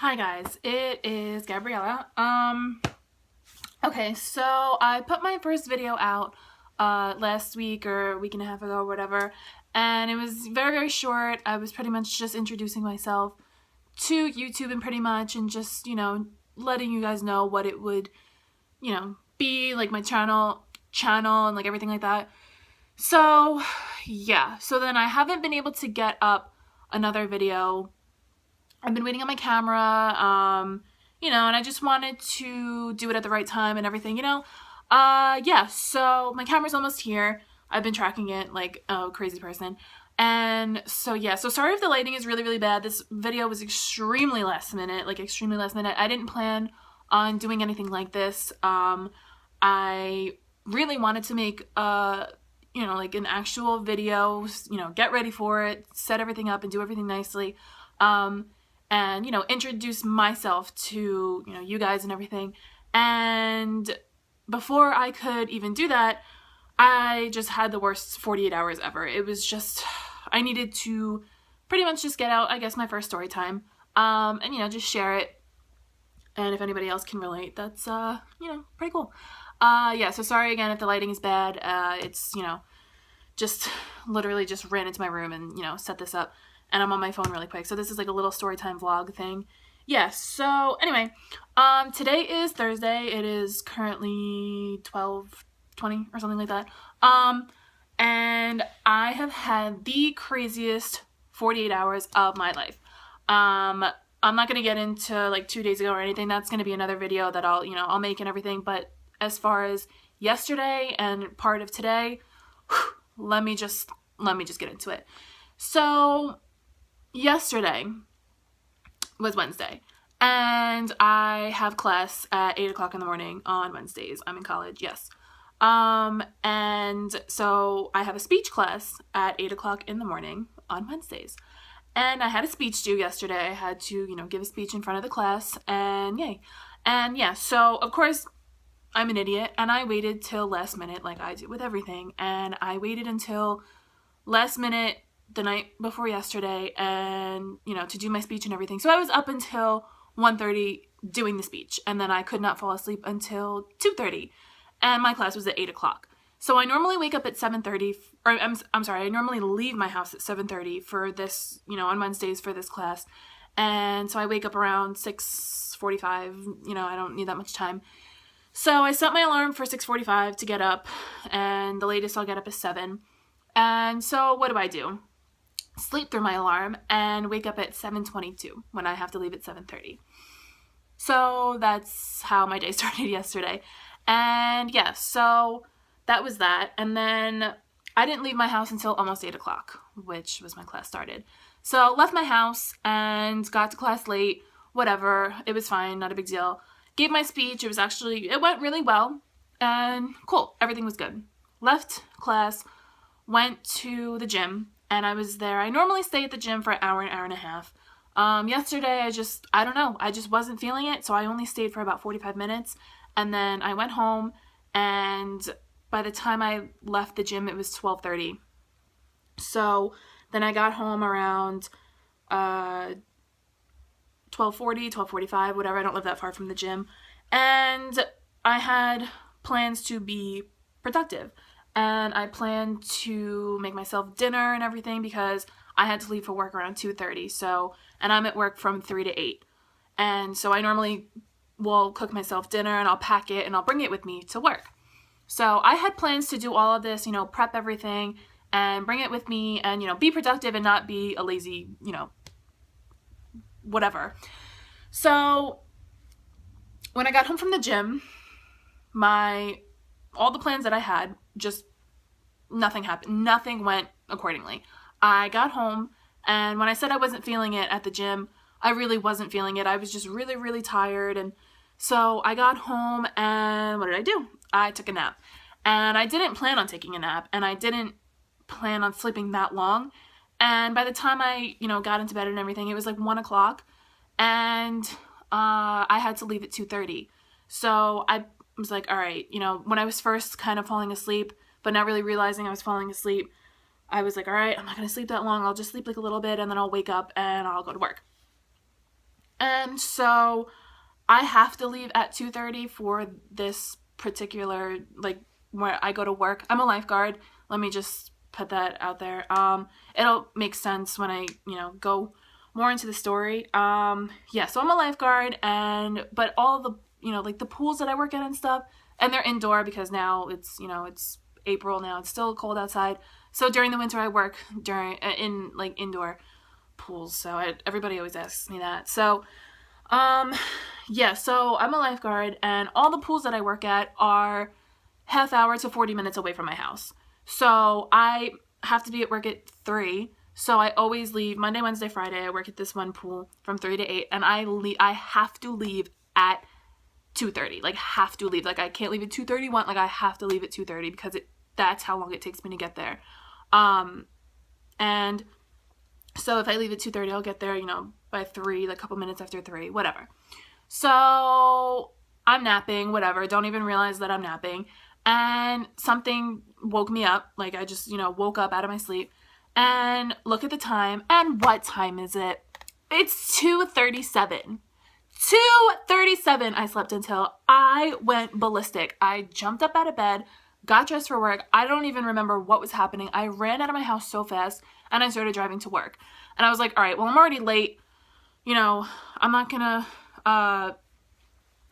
Hi guys, it is Gabriella. Okay, so I put my first video out last week or a week and a half ago or whatever, and it was very short. I was pretty much just introducing myself to YouTube and pretty much and just, letting you guys know what it would, be like my channel and like everything like that. So, yeah. So then I haven't been able to get up another video. I've been waiting on my camera, and I just wanted to do it at the right time and everything, yeah, so my camera's almost here. I've been tracking it like a crazy person. And so, yeah, so sorry if the lighting is really bad. This video was extremely last minute. I didn't plan on doing anything like this. I really wanted to make, like an actual video, get ready for it, set everything up and do everything nicely. And, introduce myself to, you guys and everything. And before I could even do that, I just had the worst 48 hours ever. It was just, I needed to pretty much just get out, I guess, my first story time, and, just share it. And if anybody else can relate, that's, pretty cool. Yeah, so sorry again if the lighting is bad. It's, just literally just ran into my room and, set this up. And I'm on my phone really quick. So this is like a little story time vlog thing. Yeah, so anyway, today is Thursday. It is currently 12:20 or something like that. And I have had the craziest 48 hours of my life. I'm not going to get into like 2 days ago or anything. That's going to be another video that I'll make and everything. But as far as yesterday and part of today, let me just get into it. So yesterday was Wednesday, and I have class at 8 o'clock in the morning on Wednesdays. I'm in college, yes. And so I have a speech class at 8 o'clock in the morning on Wednesdays. And I had a speech due yesterday. I had to, give a speech in front of the class, and yay. And yeah, so of course, I'm an idiot, and I waited till last minute like I do with everything. And I waited until last minute the night before yesterday and, to do my speech and everything. So I was up until 1:30 doing the speech, and then I could not fall asleep until 2:30, and my class was at 8 o'clock. So I normally wake up at 7:30, or I'm sorry, I normally leave my house at 7:30 for this, on Wednesdays for this class. And so I wake up around 6:45, I don't need that much time. So I set my alarm for 6:45 to get up, and the latest I'll get up is 7. And so what do? Sleep through my alarm and wake up at 7:22 when I have to leave at 7:30. So that's how my day started yesterday. And yeah, so that was that. And then I didn't leave my house until almost 8 o'clock, which was when class started. So left my house and got to class late, whatever. It was fine, not a big deal. Gave my speech. It went really well and cool. Everything was good. Left class, went to the gym, and I was there. I normally stay at the gym for an hour and a half. Yesterday, I don't know, I just wasn't feeling it, so I only stayed for about 45 minutes, and then I went home, and by the time I left the gym, it was 12:30. So then I got home around 12:40, 12:45, whatever. I don't live that far from the gym, and I had plans to be productive. And I planned to make myself dinner and everything because I had to leave for work around 2:30. So, and I'm at work from 3 to 8. And so I normally will cook myself dinner and I'll pack it and I'll bring it with me to work. So I had plans to do all of this, prep everything and bring it with me and, be productive and not be a lazy, whatever. So when I got home from the gym, all the plans that I had, just nothing happened. Nothing went accordingly. I got home, and when I said I wasn't feeling it at the gym, I really wasn't feeling it. I was just really tired, and so I got home, and what did I do? I took a nap. And I didn't plan on taking a nap, and I didn't plan on sleeping that long. And by the time I, got into bed and everything, it was like 1 o'clock, and I had to leave at 2:30. So I was like, all right, when I was first kind of falling asleep, but not really realizing I was falling asleep, I was like, all right, I'm not going to sleep that long. I'll just sleep like a little bit and then I'll wake up and I'll go to work. And And so I have to leave at 2:30 for this particular, like, where I go to work. I'm a lifeguard. Let me just put that out there. It'll make sense when I, go more into the story. Yeah, so I'm a lifeguard, but all the, like the pools that I work at and stuff, and they're indoor because now it's, it's April now. It's still cold outside. So during the winter I work in like indoor pools. So everybody always asks me that. So, yeah, so I'm a lifeguard, and all the pools that I work at are half hour to 40 minutes away from my house. So I have to be at work at 3. So I always leave Monday, Wednesday, Friday. I work at this one pool from 3 to 8, and I have to leave at 2:30. Like, have to leave. Like, I can't leave at 2:31. Like, I have to leave at 2:30 because that's how long it takes me to get there. And so if I leave at 2:30, I'll get there, by 3, like a couple minutes after 3, whatever. So I'm napping, whatever. Don't even realize that I'm napping. And something woke me up. Like, I just, woke up out of my sleep and look at the time. And what time is it? It's 2:37. 2:37 I slept until. I went ballistic. I jumped up out of bed, got dressed for work. I don't even remember what was happening. I ran out of my house so fast, and I started driving to work. And I was like, all right, well, I'm already late. I'm not gonna, I'm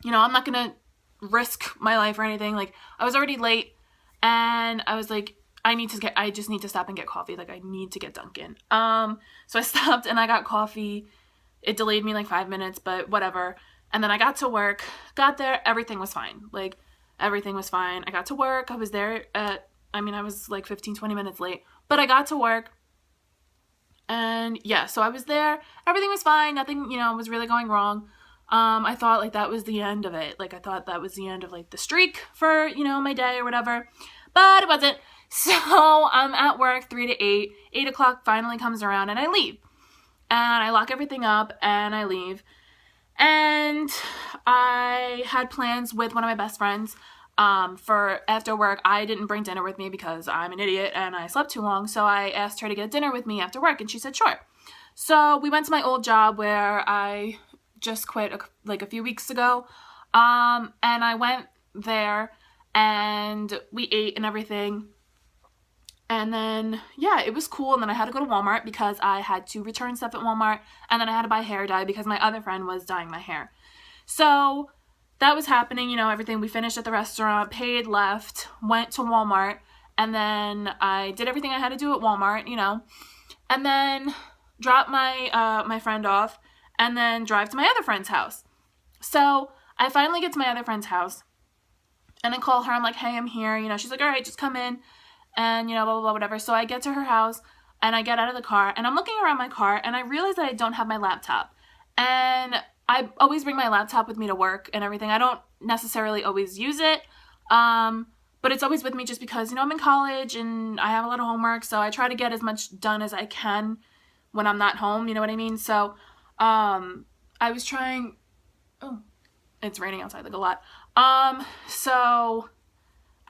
not gonna risk my life or anything. Like, I was already late, and I was like, I just need to stop and get coffee. Like, I need to get Dunkin'. So I stopped and I got coffee. It delayed me like 5 minutes, but whatever. And then I got to work, got there, everything was fine. Like, everything was fine. I got to work. I was there I was like 15, 20 minutes late, but I got to work. And yeah, so I was there. Everything was fine. Nothing, was really going wrong. I thought like that was the end of it. Like, I thought that was the end of like the streak for, my day or whatever, but it wasn't. So I'm at work 3 to 8. 8 o'clock finally comes around and I leave. And I lock everything up and I leave. And I had plans with one of my best friends for after work. I didn't bring dinner with me because I'm an idiot and I slept too long. So I asked her to get dinner with me after work, and she said sure. So we went to my old job where I just quit like a few weeks ago. And I went there and we ate and everything. And then, yeah, it was cool. And then I had to go to Walmart because I had to return stuff at Walmart. And then I had to buy hair dye because my other friend was dyeing my hair. So that was happening, everything. We finished at the restaurant, paid, left, went to Walmart. And then I did everything I had to do at Walmart, And then dropped my friend off and then drive to my other friend's house. So I finally get to my other friend's house. And I call her. I'm like, hey, I'm here. She's like, all right, just come in. And, blah, blah, blah, whatever. So I get to her house and I get out of the car and I'm looking around my car and I realize that I don't have my laptop. And I always bring my laptop with me to work and everything. I don't necessarily always use it. But it's always with me just because, I'm in college and I have a lot of homework. So I try to get as much done as I can when I'm not home. You know what I mean? So, I was trying, it's raining outside like a lot. So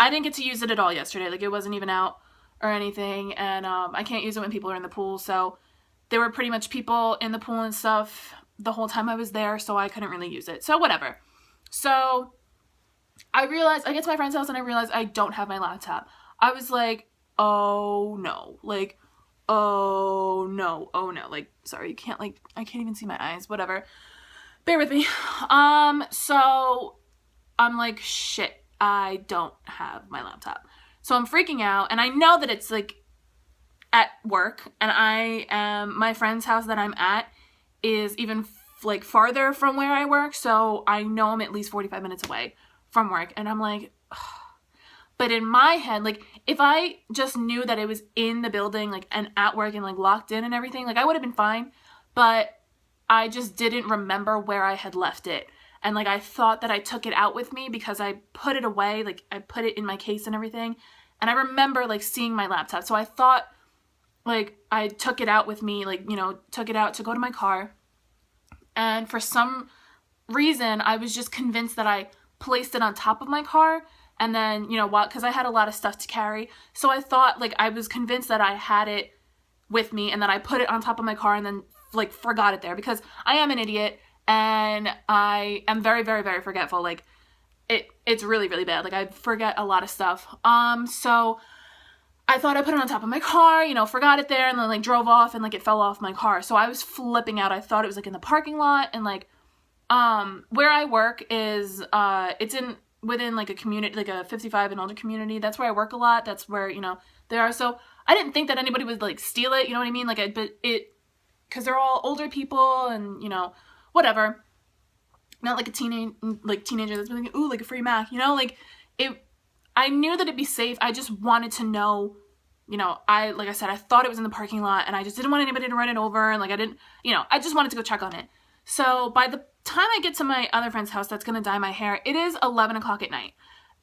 I didn't get to use it at all yesterday. Like, it wasn't even out or anything. And I can't use it when people are in the pool. So there were pretty much people in the pool and stuff the whole time I was there. So I couldn't really use it. So whatever. So I get to my friend's house and I realized I don't have my laptop. I was like, oh no. Like, oh no. Oh no. Like, sorry, I can't even see my eyes. Whatever. Bear with me. So I'm like, shit. I don't have my laptop. So I'm freaking out, and I know that it's like at work, and my friend's house that I'm at is even like farther from where I work, so I know I'm at least 45 minutes away from work, and I'm like, ugh. But in my head, like, if I just knew that it was in the building, like, and at work and like locked in and everything, like, I would have been fine, but I just didn't remember where I had left it. And, like, I thought that I took it out with me because I put it away. Like, I put it in my case and everything. And I remember, like, seeing my laptop. So I thought, like, I took it out with me, like, took it out to go to my car. And for some reason, I was just convinced that I placed it on top of my car. And then, because I had a lot of stuff to carry. So I thought, like, I was convinced that I had it with me and that I put it on top of my car and then, like, forgot it there. Because I am an idiot. and I am very, very, very forgetful. Like, it's really, really bad. Like, I forget a lot of stuff. So I thought I put it on top of my car, you know, forgot it there, and then, like, drove off, and, like, it fell off my car. So I was flipping out. I thought it was, like, in the parking lot, and, like, where I work is, it's within, like, a community, like, a 55 and older community. That's where I work a lot. That's where, you know, they are. So I didn't think that anybody would, like, steal it, you know what I mean? Like, because they're all older people, and, you know, whatever. Not like a teenager that's like, ooh, like a free Mac, you know? Like, I knew that it'd be safe. I just wanted to know, you know, like I said, I thought it was in the parking lot, and I just didn't want anybody to run it over, and, like, I didn't, you know, I just wanted to go check on it. So by the time I get to my other friend's house that's gonna dye my hair, it is 11 o'clock at night.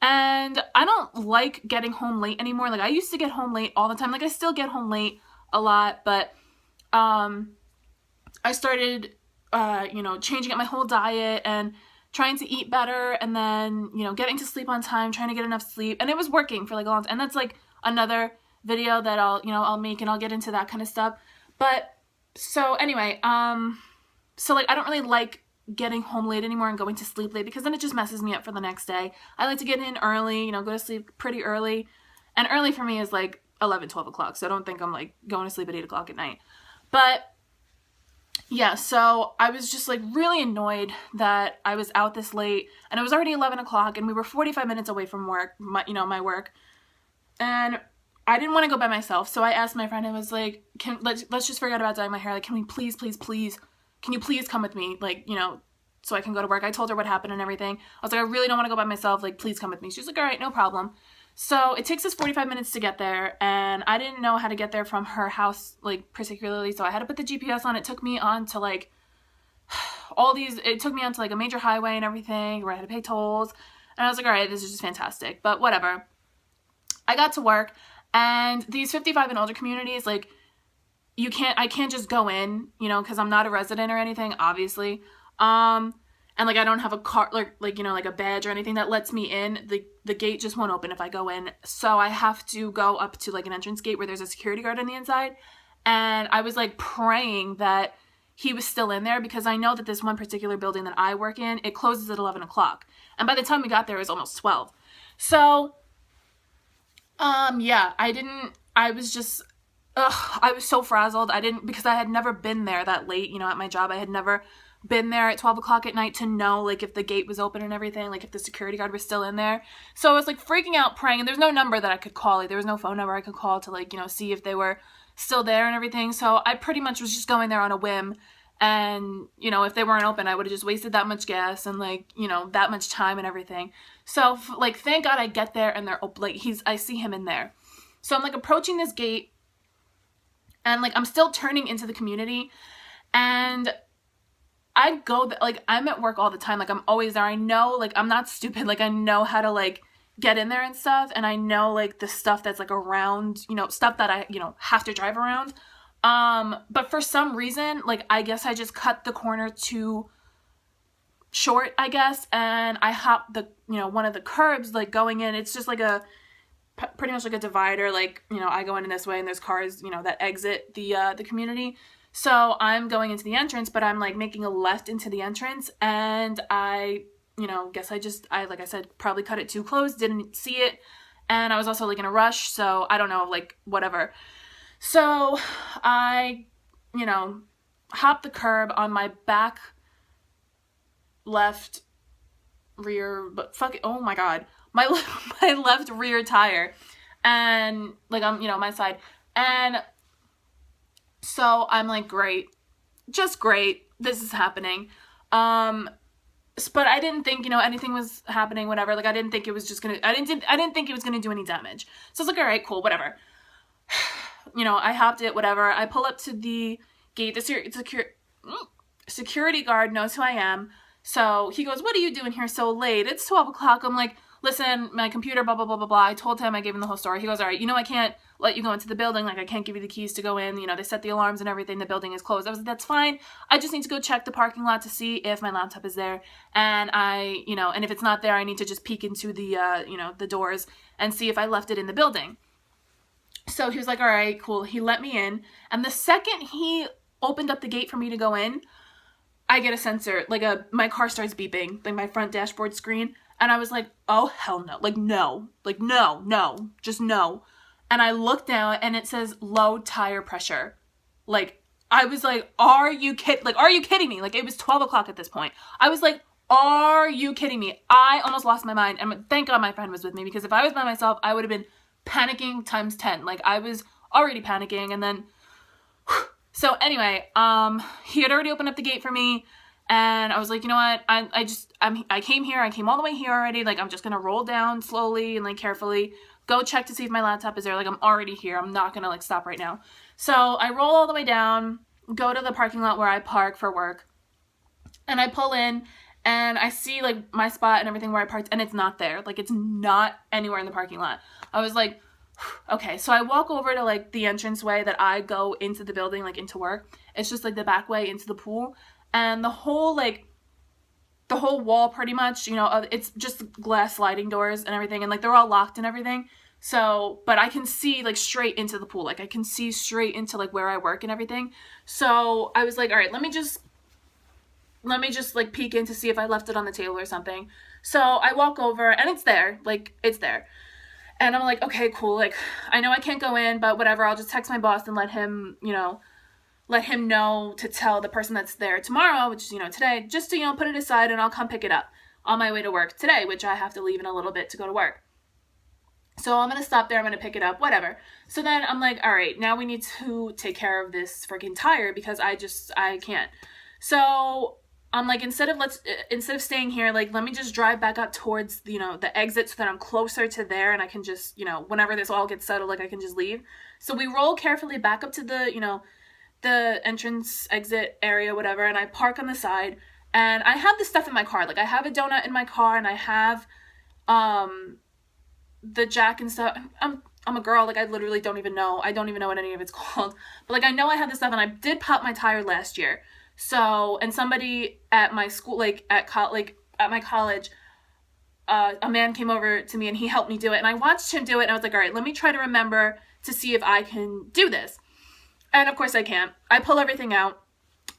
And I don't like getting home late anymore. Like, I used to get home late all the time. Like, I still get home late a lot, but I started, you know, changing up my whole diet and trying to eat better, and then, you know, getting to sleep on time, trying to get enough sleep, and it was working for, like, a long time. And that's, like, another video that I'll make, and I'll get into that kind of stuff. But so anyway, so, like, I don't really like getting home late anymore and going to sleep late, because then it just messes me up for the next day. I like to get in early, you know, go to sleep pretty early, and early for me is like 11, 12 o'clock, so I don't think I'm, like, going to sleep at 8 o'clock at night. But yeah, so I was just, like, really annoyed that I was out this late, and it was already 11 o'clock, and we were 45 minutes away from work, my work, and I didn't want to go by myself, so I asked my friend, I was like, let's just forget about dyeing my hair, like, can we please, can you please come with me, like, you know, so I can go to work? I told her what happened and everything. I was like, I really don't want to go by myself, like, please come with me. She was like, all right, no problem. So it takes us 45 minutes to get there, and I didn't know how to get there from her house, like, particularly, so I had to put the GPS on. It took me on to, like, it took me onto, like, a major highway and everything, where I had to pay tolls, and I was like, all right, this is just fantastic, but whatever. I got to work, and these 55 and older communities, like, I can't just go in, you know, because I'm not a resident or anything, obviously, and, like, I don't have a car, like, you know, like, a badge or anything that lets me in. The gate just won't open if I go in, so I have to go up to, like, an entrance gate where there's a security guard on the inside, and I was, like, praying that he was still in there, because I know that this one particular building that I work in, it closes at 11 o'clock, and by the time we got there, it was almost 12, so, yeah, I was just, I was so frazzled. Because I had never been there that late, you know, at my job. I had never been there at 12 o'clock at night to know, like, if the gate was open and everything, like, if the security guard was still in there. So I was, like, freaking out, praying, and there's no number that I could call. Like, there was no phone number I could call to, like, you know, see if they were still there and everything. So I pretty much was just going there on a whim, and, you know, if they weren't open, I would have just wasted that much gas and, like, you know, that much time and everything. So, like, thank God I get there, and they're open. Like, I see him in there. So I'm, like, approaching this gate, and, like, I'm still turning into the community, and I go, like, I'm at work all the time, like, I'm always there. I know, like, I'm not stupid, like, I know how to, like, get in there and stuff, and I know, like, the stuff that's, like, around, you know, stuff that I, you know, have to drive around, but for some reason, like, I guess I just cut the corner too short, I guess, and I hopped one of the curbs, like, going in. It's just, like, pretty much like a divider, like, you know, I go in this way, and there's cars, you know, that exit the community. So I'm going into the entrance, but I'm, like, making a left into the entrance, and I, you know, guess like I said, probably cut it too close, didn't see it, and I was also, like, in a rush, so I don't know, like, whatever. So I, you know, hopped the curb on my back left rear, but fuck it, oh my god, my left rear tire, and, like, I'm, you know, my side, and so I'm like, great, just great, this is happening, but I didn't think, you know, anything was happening, whatever, like, I didn't think it was just gonna, I didn't think it was gonna do any damage, so I was like, alright, cool, whatever, you know, I hopped it, whatever, I pull up to the gate, the security guard knows who I am. So he goes, what are you doing here so late? It's 12 o'clock. I'm like, listen, my computer, blah, blah, blah, blah, blah. I told him, I gave him the whole story. He goes, all right, you know, I can't let you go into the building. Like, I can't give you the keys to go in. You know, they set the alarms and everything. The building is closed. I was like, that's fine. I just need to go check the parking lot to see if my laptop is there. And you know, and if it's not there, I need to just peek into the, you know, the doors and see if I left it in the building. So he was like, all right, cool. He let me in. And the second he opened up the gate for me to go in, I get a sensor, like my car starts beeping, like my front dashboard screen. And I was like, oh, hell no. Like, no. Like, no. Just no. And I looked down and it says low tire pressure. Like, I was like, are you kidding me? Like, it was 12 o'clock at this point. I was like, are you kidding me? I almost lost my mind. And thank God my friend was with me, because if I was by myself, I would have been panicking times 10. Like, I was already panicking. And then, so anyway, he had already opened up the gate for me. And I was like, you know what? I came here. I came all the way here already. Like, I'm just going to roll down slowly and like carefully, go check to see if my laptop is there. Like, I'm already here. I'm not going to like stop right now. So I roll all the way down, go to the parking lot where I park for work, and I pull in and I see like my spot and everything where I parked, and it's not there. Like, it's not anywhere in the parking lot. I was like, okay. So I walk over to like the entranceway that I go into the building, like into work. It's just like the back way into the pool. And the whole wall pretty much, you know, it's just glass sliding doors and everything. And like, they're all locked and everything. So, but I can see like straight into the pool. Like, I can see straight into like where I work and everything. So I was like, all right, let me just like peek in to see if I left it on the table or something. So I walk over and it's there. Like, it's there. And I'm like, okay, cool. Like, I know I can't go in, but whatever. I'll just text my boss and let him know to tell the person that's there tomorrow, which is, you know, today, just to, you know, put it aside, and I'll come pick it up on my way to work today, which I have to leave in a little bit to go to work. So I'm going to stop there. I'm going to pick it up, whatever. So then I'm like, all right, now we need to take care of this freaking tire, because I can't. So I'm like, instead of staying here, like, let me just drive back up towards, you know, the exit, so that I'm closer to there, and I can just, you know, whenever this all gets settled, like, I can just leave. So we roll carefully back up to the, you know, the entrance exit area, whatever, and I park on the side, and I have this stuff in my car. Like, I have a donut in my car, and I have the jack and stuff. I'm a girl. Like, I literally don't even know what any of it's called, but like, I know I have this stuff, and I did pop my tire last year. So, and somebody at my school, like at my college, a man came over to me and he helped me do it, and I watched him do it, and I was like, all right, let me try to remember to see if I can do this. And of course I can't. I pull everything out,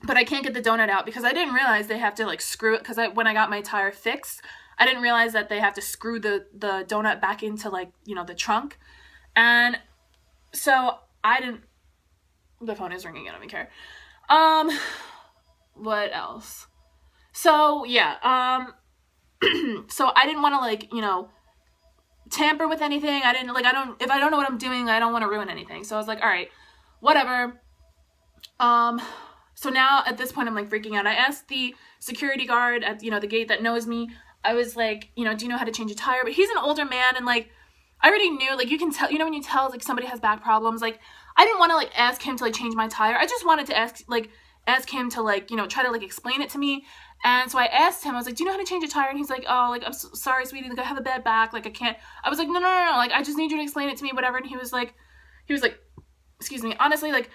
but I can't get the donut out, because I didn't realize they have to like screw it, because when I got my tire fixed, I didn't realize that they have to screw the donut back into, like, you know, the trunk. And so the phone is ringing, I don't even care. What else? So yeah, so I didn't want to, like, you know, tamper with anything. If I don't know what I'm doing, I don't want to ruin anything. So I was like, all right, whatever. So now at this point I'm like freaking out. I asked the security guard at, you know, the gate that knows me. I was like, you know, do you know how to change a tire? But he's an older man, and like, I already knew, like, you can tell, you know, when you tell like somebody has back problems, like, I didn't want to like ask him to like change my tire. I just wanted to ask him to, like, you know, try to like explain it to me. And so I asked him, I was like, do you know how to change a tire? And he's like, oh, like, I'm sorry, sweetie, like, I have a bad back, like, I can't. I was like, no, like, I just need you to explain it to me, whatever. And he was like, excuse me, honestly, like,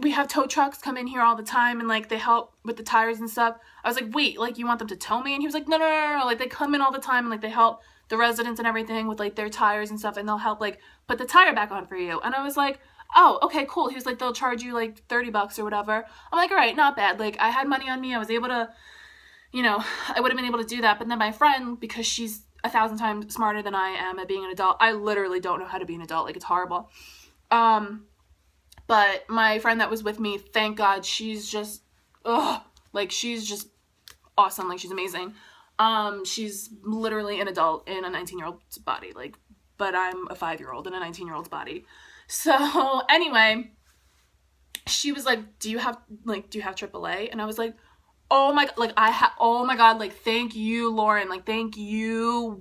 we have tow trucks come in here all the time, and like, they help with the tires and stuff. I was like, wait, like, you want them to tow me? And he was like, no, like, they come in all the time, and like, they help the residents and everything with like their tires and stuff, and they'll help like put the tire back on for you. And I was like, oh, okay, cool. He was like, they'll charge you like $30 or whatever. I'm like, all right, not bad. Like, I had money on me. I was able to, you know, I would have been able to do that. But then my friend, because she's 1,000 times smarter than I am at being an adult, I literally don't know how to be an adult. Like, it's horrible. But my friend that was with me, thank God, she's just, she's just awesome. Like, she's amazing. She's literally an adult in a 19-year-old's body. Like, but I'm a 5-year-old in a 19-year-old's body. So anyway, she was like, do you have AAA? And I was like, oh my God, like, thank you, Lauren, like, thank you,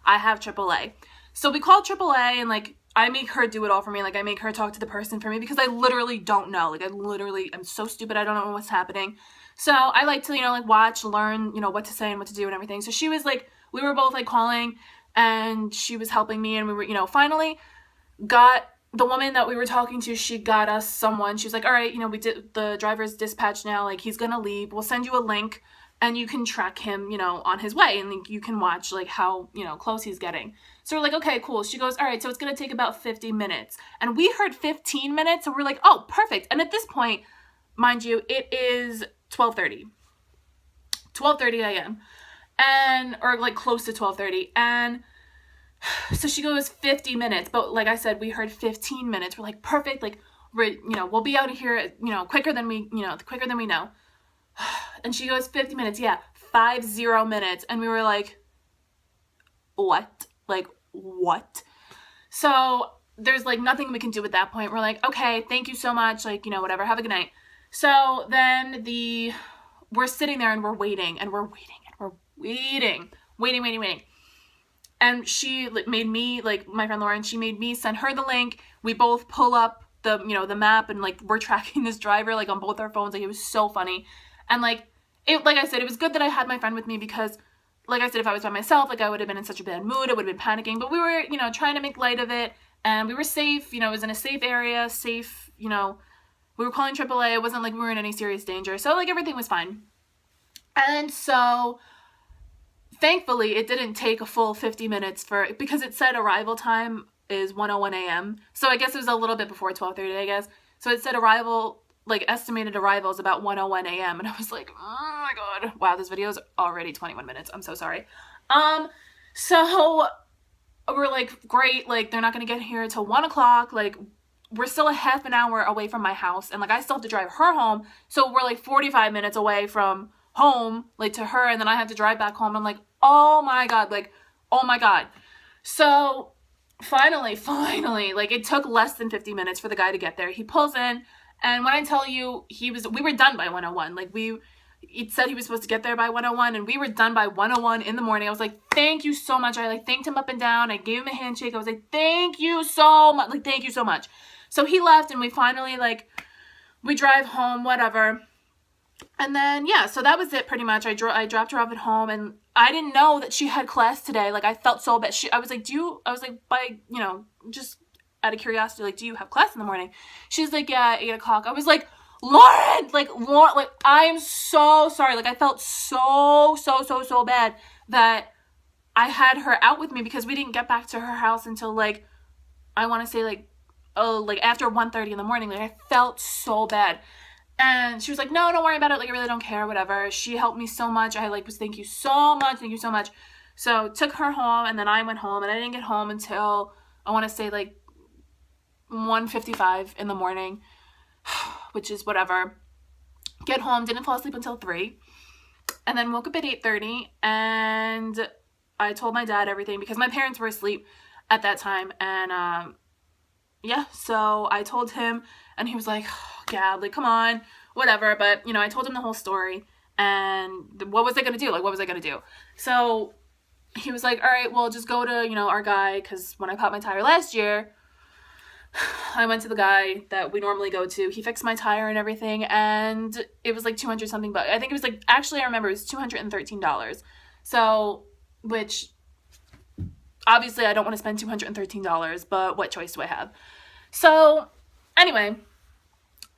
I have AAA. So we called AAA, and like, I make her do it all for me. Like, I make her talk to the person for me, because I literally don't know. Like, I'm so stupid, I don't know what's happening. So I like to, you know, like, watch, learn, you know, what to say and what to do and everything. So she was like, we were both like calling, and she was helping me, and we were, you know, finally got the woman that we were talking to. She got us someone. She was like, all right, you know, we did the driver's dispatch now. Like, he's going to leave. We'll send you a link, and you can track him, you know, on his way. And like, you can watch like how, you know, close he's getting. So we're like, okay, cool. She goes, all right, so it's going to take about 50 minutes. And we heard 15 minutes. And we're like, oh, perfect. And at this point, mind you, it is 12:30 a.m. and or like close to 12:30, and so she goes 50 minutes, but like I said, we heard 15 minutes. We're like, perfect, like we'll be out of here, quicker than we know. And she goes 50 minutes, yeah, 50 minutes, and we were like, what? Like, what? So there's like nothing we can do at that point. We're like, okay, thank you so much, like, whatever, have a good night. So then we're sitting there and we're waiting. And she made me, like, my friend Lauren, she made me send her the link. We both pull up the, the map, and like we're tracking this driver like on both our phones. Like, it was so funny. And like I said, it was good that I had my friend with me, because like I said, if I was by myself, like I would have been in such a bad mood. I would have been panicking, but we were, trying to make light of it, and we were safe. It was in a safe area, safe, we were calling AAA. It wasn't like we were in any serious danger. So like everything was fine. And so thankfully it didn't take a full 50 minutes because it said arrival time is 1:01 a.m. So I guess it was a little bit before 12:30, I guess. So it said estimated arrival is about 1:01 a.m. And I was like, oh my God, wow, this video is already 21 minutes. I'm so sorry. So we're like, great, like they're not going to get here until 1 o'clock. Like, we're still a half an hour away from my house, and like I still have to drive her home. So we're like 45 minutes away from home, like to her, and then I have to drive back home. I'm like, oh my God, like, oh my God. So finally, like it took less than 50 minutes for the guy to get there. He pulls in, and when I tell you, we were done by 1:01. Like, it said he was supposed to get there by 1:01, and we were done by 1:01 in the morning. I was like, thank you so much. I like thanked him up and down. I gave him a handshake. I was like, thank you so much. Like, thank you so much. So he left, and we finally, like, we drive home, whatever. And then, yeah, so that was it pretty much. I dropped her off at home, and I didn't know that she had class today. Like, I felt so bad. I was like, just out of curiosity, like, do you have class in the morning? She's like, yeah, at 8 o'clock. I was like, Lauren, I am so sorry. Like, I felt so bad that I had her out with me, because we didn't get back to her house until, like, I want to say, like, after 1:30 in the morning. Like, I felt so bad. And she was like, no, don't worry about it. Like, I really don't care, whatever. She helped me so much. I, like, was, thank you so much. So took her home, and then I went home, and I didn't get home until, I want to say, like, 1:55 in the morning, which is whatever. Get home, didn't fall asleep until 3, and then woke up at 8:30, and I told my dad everything, because my parents were asleep at that time, and, yeah, so I told him, and he was like, oh, Gab, like, come on, whatever, but, I told him the whole story, and what was I gonna do? Like, what was I gonna do? So he was like, all right, well, just go to, our guy, because when I popped my tire last year, I went to the guy that we normally go to. He fixed my tire and everything, and it was like 200 something bucks. I think it was like, actually I remember it was $213. So, which obviously I don't want to spend $213, but what choice do I have? So anyway,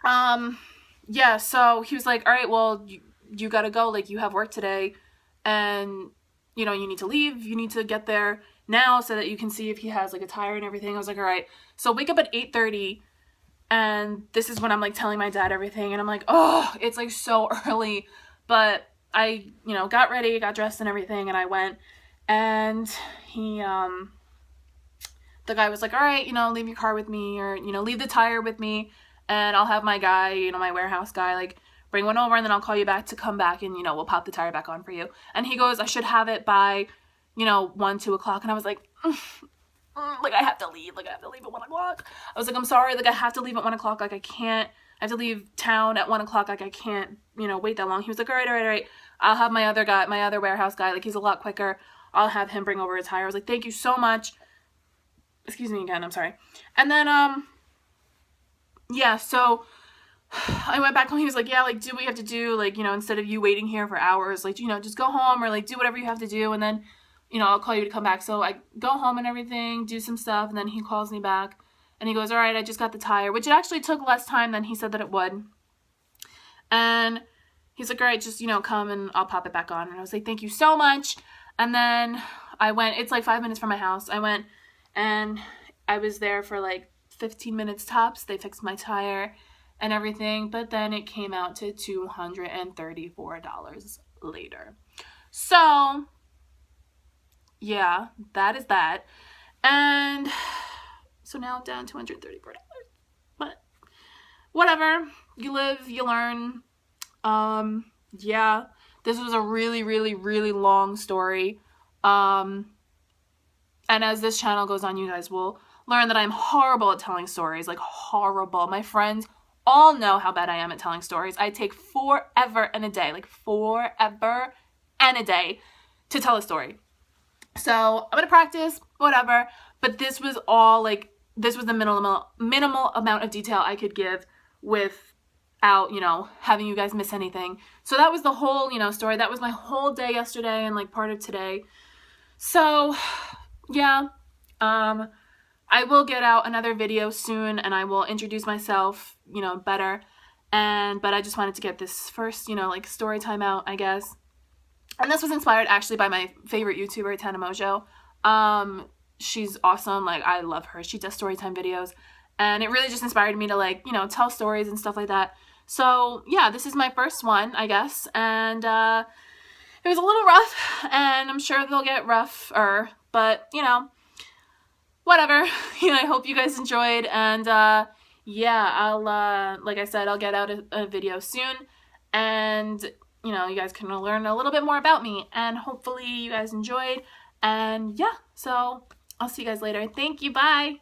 yeah, so he was like, all right, well, you gotta go, like, you have work today, and you need to leave, you need to get there now so that you can see if he has like a tire and everything. I was like, all right. So wake up at 8:30, and this is when I'm like telling my dad everything, and I'm like, oh, it's like so early, but I, got ready, got dressed and everything, and I went, and he, the guy was like, all right, leave your car with me, or, leave the tire with me, and I'll have my guy, my warehouse guy, like, bring one over, and then I'll call you back to come back, and, we'll pop the tire back on for you. And he goes, I should have it by 1, 2 o'clock. And I was like, like, I have to leave. Like, I have to leave at 1 o'clock. I was like, I'm sorry. Like, I have to leave at 1 o'clock. Like, I have to leave town at 1 o'clock. Like, I can't, wait that long. He was like, all right. I'll have my other warehouse guy. Like, he's a lot quicker. I'll have him bring over a tire. I was like, thank you so much. Excuse me again. I'm sorry. And then, yeah, so I went back home. He was like, yeah, like, do what you have to do. Like, instead of you waiting here for hours, like, just go home, or like do whatever you have to do. And then, I'll call you to come back. So I go home and everything, do some stuff, and then he calls me back, and he goes, all right, I just got the tire, which it actually took less time than he said that it would. And he's like, all right, just, come and I'll pop it back on. And I was like, thank you so much. And then I went, it's like 5 minutes from my house. I went, and I was there for like 15 minutes tops. They fixed my tire, and everything, but then it came out to $234 later. So yeah, that is that. And so now I'm down $234. But whatever. You live, you learn. Yeah. This was a really, really, really long story. And as this channel goes on, you guys will learn that I'm horrible at telling stories. Like, horrible. My friends all know how bad I am at telling stories. I take forever and a day. Like, forever and a day to tell a story. So I'm gonna practice, whatever. But this was all like, this was the minimal amount of detail I could give without, you know, having you guys miss anything. So that was the whole, you know, story. That was my whole day yesterday and like part of today. So yeah, I will get out another video soon and I will introduce myself, you know, better. But I just wanted to get this first, you know, like story time out, I guess. And this was inspired actually by my favorite YouTuber, Tana Mojo. She's awesome. Like, I love her. She does storytime videos. And it really just inspired me to, like, you know, tell stories and stuff like that. So, yeah, this is my first one, I guess. And it was a little rough. And I'm sure they'll get rougher. But, you know, whatever. You know, I hope you guys enjoyed. And, yeah, I'll, like I said, I'll get out a video soon. And you know, you guys can learn a little bit more about me, and hopefully you guys enjoyed. And yeah, so I'll see you guys later. Thank you. Bye.